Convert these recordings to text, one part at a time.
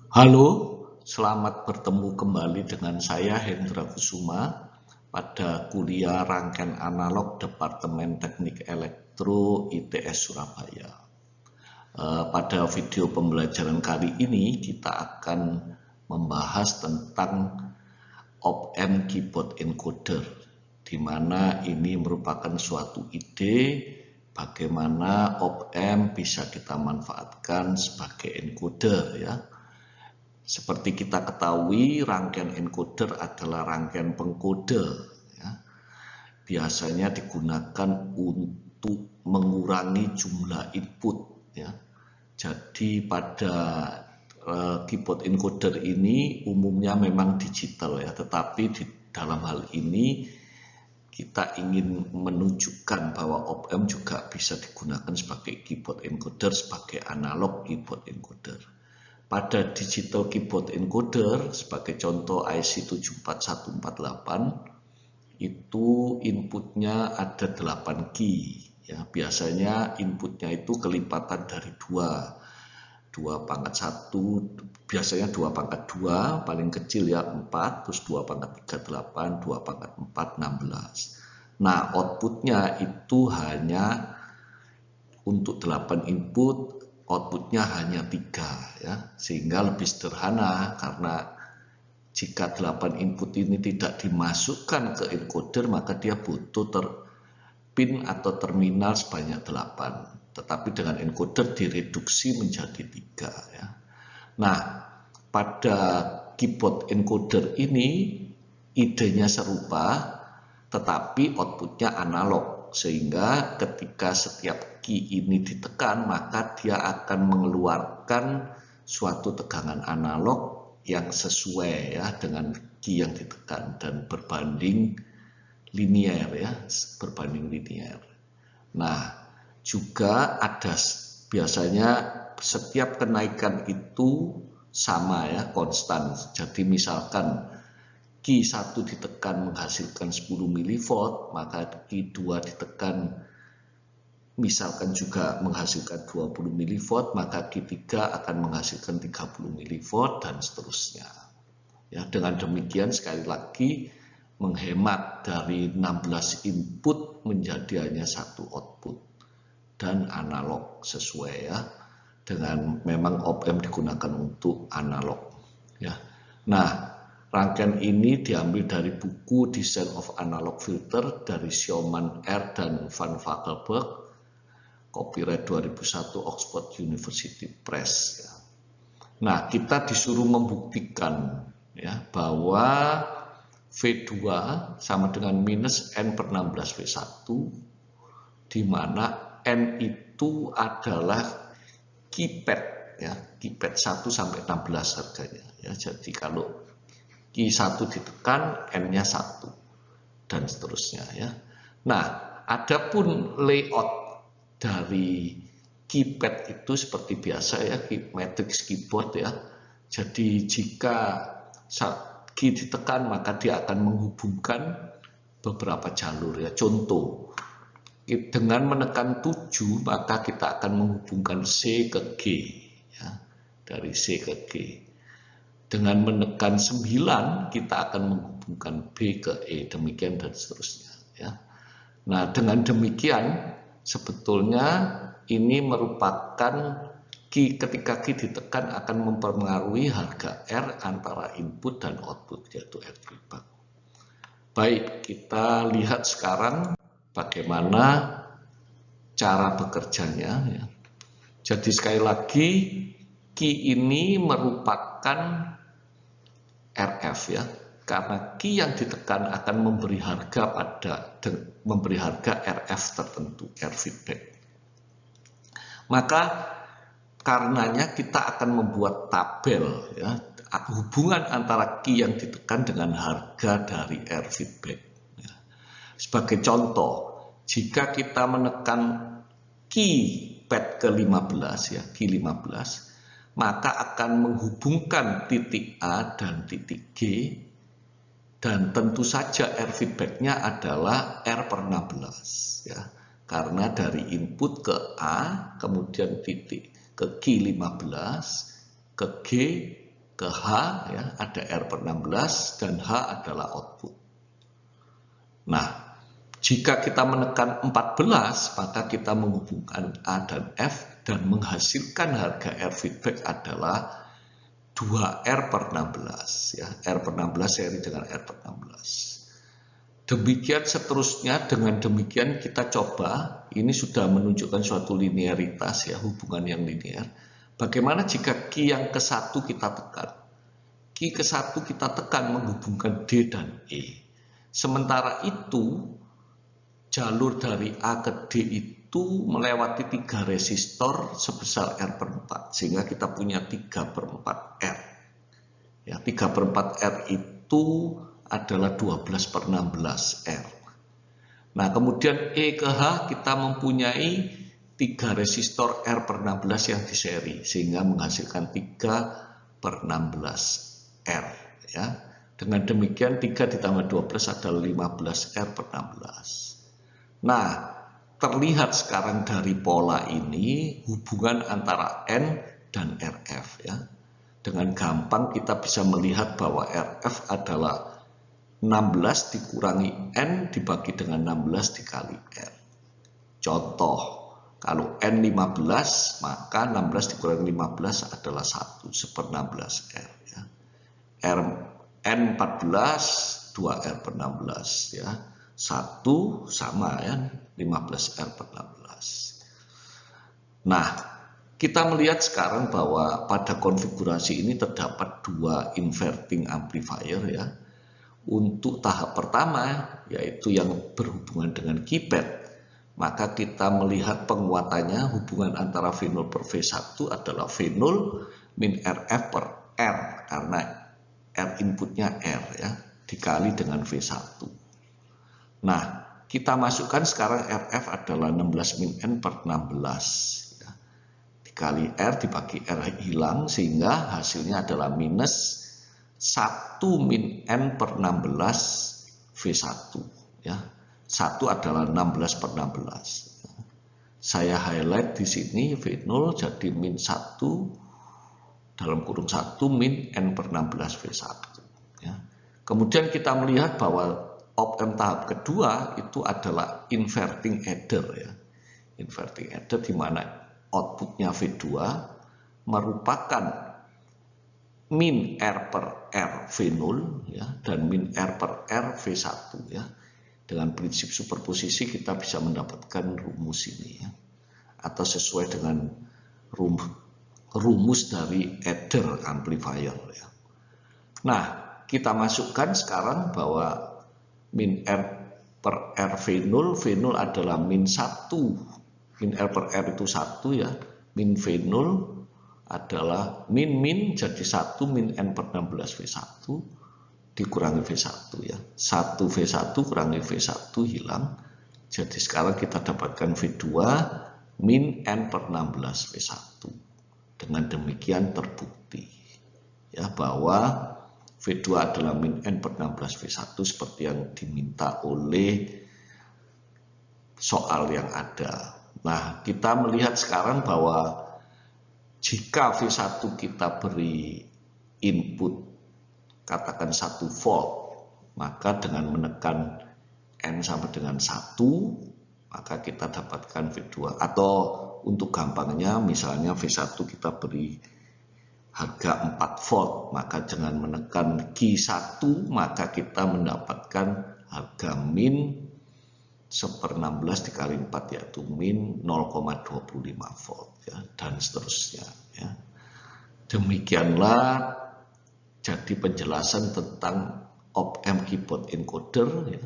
Halo, selamat bertemu kembali dengan saya Hendra Kusuma pada kuliah rangkaian analog Departemen Teknik Elektro ITS Surabaya. Pada video pembelajaran kali ini kita akan membahas tentang op-amp keyboard encoder, di mana ini merupakan suatu ide bagaimana op-amp bisa kita manfaatkan sebagai encoder ya. Seperti kita ketahui, rangkaian encoder adalah rangkaian pengkode ya. Biasanya digunakan untuk mengurangi jumlah input ya. Jadi pada keyboard encoder ini umumnya memang digital ya, tetapi di dalam hal ini kita ingin menunjukkan bahwa op-amp juga bisa digunakan sebagai keyboard encoder, sebagai analog keyboard encoder. Pada digital keyboard encoder, sebagai contoh IC 74148, itu inputnya ada 8 key. Ya, biasanya inputnya itu kelipatan dari 2 pangkat 1, biasanya 2 pangkat 2, paling kecil ya 4, terus 2 pangkat 3, 8, 2 pangkat 4, 16. Nah, outputnya itu hanya untuk 8 input, outputnya hanya 3 ya, sehingga lebih sederhana karena jika 8 input ini tidak dimasukkan ke encoder maka dia butuh pin atau terminal sebanyak 8, tetapi dengan encoder direduksi menjadi 3 ya. Nah, pada keyboard encoder ini idenya serupa tetapi outputnya analog, sehingga ketika setiap key ini ditekan maka dia akan mengeluarkan suatu tegangan analog yang sesuai ya dengan key yang ditekan dan berbanding linier ya, berbanding linier. Nah, juga ada biasanya setiap kenaikan itu sama ya, konstan. Jadi misalkan key 1 ditekan menghasilkan 10 mV, maka key 2 ditekan misalkan juga menghasilkan 20 mV, maka key 3 akan menghasilkan 30 mV dan seterusnya. Ya, dengan demikian sekali lagi menghemat dari 16 input menjadi hanya 1 output dan analog sesuai ya. Dengan memang op-amp digunakan untuk analog ya. Nah, rangkaian ini diambil dari buku Design of Analog Filter dari Schaumann R dan Van Valkenburg, copyright 2001 Oxford University Press. Ya. Nah, kita disuruh membuktikan ya bahwa V2 sama dengan minus N per 16 V1, di mana N itu adalah keypad ya, keypad 1 sampai 16 harganya ya. Jadi kalau key 1 ditekan, N-nya 1 dan seterusnya ya. Nah, adapun layout dari keypad itu seperti biasa ya, matrix keyboard ya. Jadi jika key ditekan maka dia akan menghubungkan beberapa jalur ya. Contoh, dengan menekan 7 maka kita akan menghubungkan C ke G ya, dari C ke G. Dengan menekan 9 kita akan menghubungkan B ke E, demikian dan seterusnya ya. Nah, dengan demikian sebetulnya ini merupakan key, ketika key ditekan akan mempengaruhi harga R antara input dan output, yaitu R feedback. Baik, kita lihat sekarang bagaimana cara bekerjanya ya. Jadi sekali lagi key ini merupakan RF ya, karena key yang ditekan akan memberi harga RF tertentu, R feedback. Maka karenanya kita akan membuat tabel ya, hubungan antara key yang ditekan dengan harga dari R feedback ya. Sebagai contoh, jika kita menekan key pad ke-15 ya, key 15, maka akan menghubungkan titik A dan titik G, dan tentu saja R feedback-nya adalah R per 16 ya, karena dari input ke A kemudian titik ke G 15 ke G ke H, ya, ada R per 16 dan H adalah output. Nah, jika kita menekan 14, maka kita menghubungkan A dan F dan menghasilkan harga R feedback adalah 2R per 16. Ya, R per 16 seri dengan R per 16. Demikian seterusnya, dengan demikian kita coba, ini sudah menunjukkan suatu linearitas, ya, hubungan yang linear. Bagaimana jika key yang ke-1 kita tekan? Key ke-1 kita tekan menghubungkan D dan E. Sementara itu, jalur dari A ke D itu melewati 3 resistor sebesar R per 4. Sehingga kita punya 3 per 4 R. Ya, 3 per 4 R itu adalah 12 per 16 R. Nah, kemudian E ke H kita mempunyai 3 resistor R per 16 yang diseri, sehingga menghasilkan 3 per 16 R. Ya. Dengan demikian 3 ditambah 12 adalah 15 R per 16. Nah, terlihat sekarang dari pola ini hubungan antara N dan RF. Ya. Dengan gampang kita bisa melihat bahwa RF adalah 16 dikurangi N dibagi dengan 16 dikali R. Contoh, kalau N 15, maka 16 dikurangi 15 adalah 1, 1/16 R. Ya. N 14, 2R per 16. Ya. 1 sama, ya, 15 R per 16. Nah, kita melihat sekarang bahwa pada konfigurasi ini terdapat 2 inverting amplifier, ya. Untuk tahap pertama, yaitu yang berhubungan dengan keypad, maka kita melihat penguatannya hubungan antara V0 per V1 adalah V0 min RF per R, karena R inputnya R, ya, dikali dengan V1. Nah, kita masukkan sekarang RF adalah 16 min N per 16. Ya. Dikali R dibagi R hilang, sehingga hasilnya adalah minus 1 min N per 16 V1. Ya. 1 adalah 16 per 16. Ya. Saya highlight di sini V0 jadi min 1 dalam kurung 1 min N per 16 V1. Ya. Kemudian kita melihat bahwa op-amp tahap kedua itu adalah inverting adder, ya. Inverting adder di mana outputnya V2 merupakan min R per R V0, ya, dan min R per R V1, ya. Dengan prinsip superposisi kita bisa mendapatkan rumus ini, ya. Atau sesuai dengan rumus dari adder amplifier, ya. Nah, kita masukkan sekarang bahwa min R per R V0, V0 adalah min 1, min R per R itu 1, ya, min V0 adalah min jadi 1 min N per 16 V1 dikurangi V1, ya. 1 V1 kurangi V1 hilang. Jadi sekarang kita dapatkan V2 min N per 16 V1. Dengan demikian terbukti, ya, bahwa V2 adalah min N per 16 V1 seperti yang diminta oleh soal yang ada. Nah, kita melihat sekarang bahwa jika V1 kita beri input katakan 1 volt, maka dengan menekan N sama dengan 1, maka kita dapatkan V2. Atau untuk gampangnya misalnya V1 kita beri harga 4 volt, maka dengan menekan Q1 maka kita mendapatkan harga min 1/16 dikali 4, yaitu min 0,25 volt, ya, dan seterusnya, ya. Demikianlah jadi penjelasan tentang op-amp keyboard encoder, ya.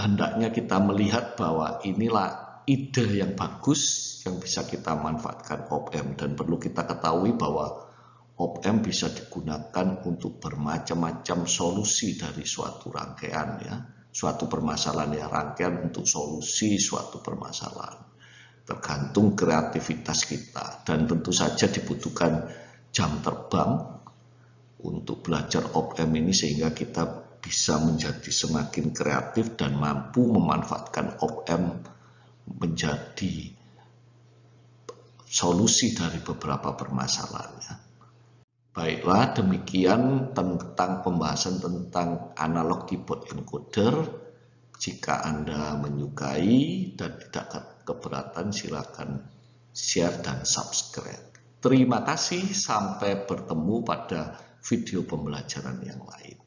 Hendaknya kita melihat bahwa inilah ide yang bagus yang bisa kita manfaatkan op-amp, dan perlu kita ketahui bahwa op-amp bisa digunakan untuk bermacam-macam solusi dari suatu rangkaian, ya. Suatu permasalahan, ya, rangkaian untuk solusi suatu permasalahan. Tergantung kreativitas kita, dan tentu saja dibutuhkan jam terbang untuk belajar op-amp ini sehingga kita bisa menjadi semakin kreatif dan mampu memanfaatkan op-amp menjadi solusi dari beberapa permasalahan. Baiklah, demikian tentang pembahasan tentang analog keyboard encoder. Jika Anda menyukai dan tidak keberatan, silakan share dan subscribe. Terima kasih, sampai bertemu pada video pembelajaran yang lain.